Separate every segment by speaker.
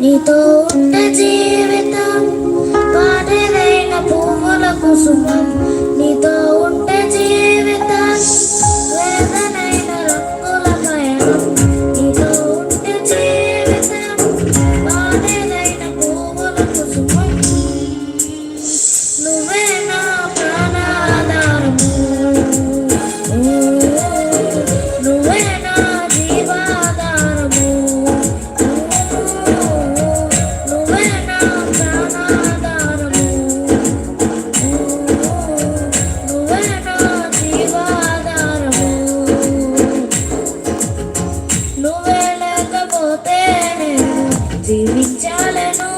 Speaker 1: నీతో ఉంటే జీవితం పాడేదైన పువ్వుల కుసుమం. నీతో ఉంటే జీవితం వేదనైన రంగుల పయనం. నీతో ఉంటే జీవితం పాడేదైన పువ్వుల కుసుమం. నువ్వే నా ప్రాణాధారము, నువ్వే నా జీవాధారము, నువ్వే నా ప్రాణాధారము, నువ్వే నా జీవాధారము. నువ్వే లేకపోతే నేను జీవించాలను,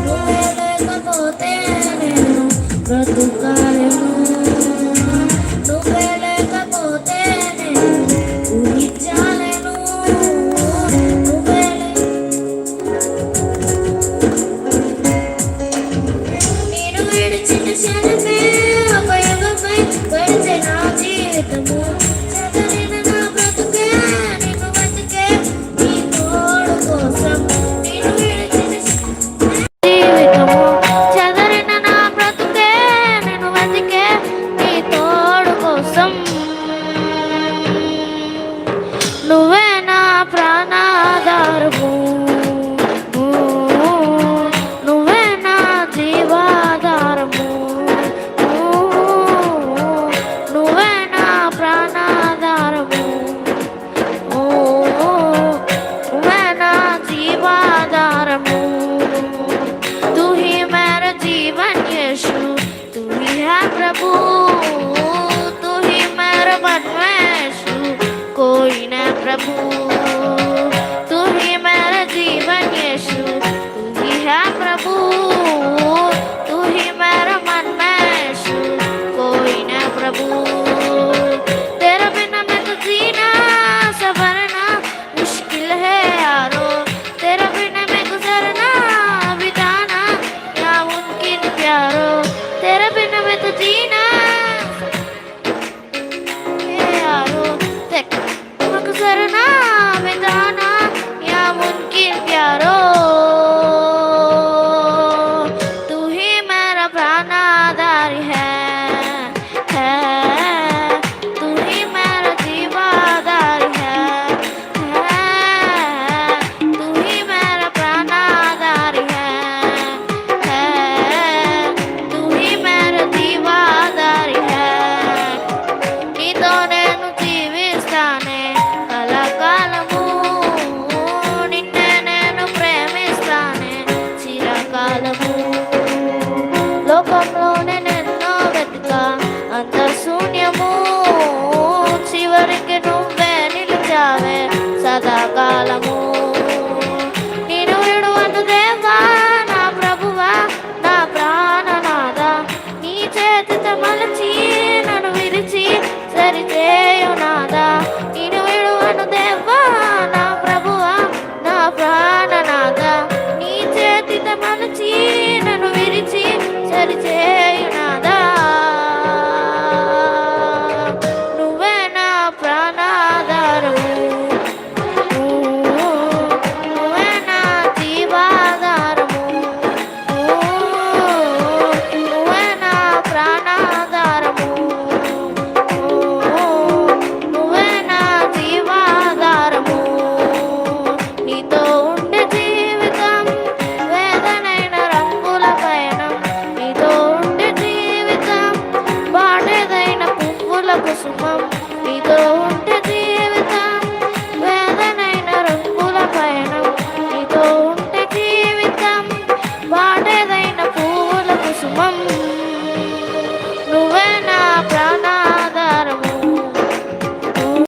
Speaker 1: నువ్వే లేకపోతే నేను బ్రతుకాలను, నువ్వే లేకపోతే నేను ఊహించాలను. నేను విడిచిన క్షణమే ఒక యుగమై గడిచే నా జీవితము. చెదరిన నా బ్రతుకే నిన్ను వెతికే నీ తోడు కోసం. నేను విడిచిన జీవితము చెదరిన నా బ్రతుకే నిన్ను వెతికే నీ తోడు కోసం. నువ్వే నా ప్రాణాధారము, నువ్వే నా జీవాధారము, నువ్వే నా ప్రాణాధారము, నువ్వే నా జీవాధారము. तू ही मेरा जीवन यीशु, तू ही है प्रभु, तू ही मेरा मन यीशु, कोई न प्रभु. तू ही मेरा जीवन यीशु, तू ही है प्रभु, तू ही मेरा मन यीशु, कोई न प्रभु. तेरा बिना मैं तो जीना संवरना मुश्किल है यारो, तेरा बिना मैं गुजरना बिताना या मुमकिन प्यारो. तेरा बिना मैं तो जीना है यारो, तेरा गुजरना बिताना या मुमकिन प्यारो. तू ही मेरा प्राणाधार है, तू ही मेरा जीवाधार है, तू ही मेरा प्राणाधार है, तू ही मेरा जीवाधार है. నీతో నేను జీవిస్తానే కలకాలము, నిన్నే నేను ప్రేమిస్తానే చిరకాలము. లోకంలోనే నిన్నో వెతికా అంత శూన్యము, చివరికి నువ్వే నిలిచావే సదాకాలము. నేను విడువను దేవా నా ప్రభువా నా ప్రాణనాథ, నీ చేతితో మలచి నన్ను విరిచి సరిచేయునాదా. నేను విడువను దేవా నా ప్రభువా నా ప్రాణనాథ, నీ చేతితో మలచి నన్ను విరిచి సరిచేయునాదా. నువ్వే నా ప్రాణాధారము, నువ్వే నా జీవాధారము, నువ్వే నా ప్రాణాధారము, నువ్వే నా జీవాధారము. నీతో ఉండే జీవితం వేదనైన రంగుల పయనం. నీతో ఉండే జీవితం పాడేదైన పువ్వుల కుసుమం. నీతో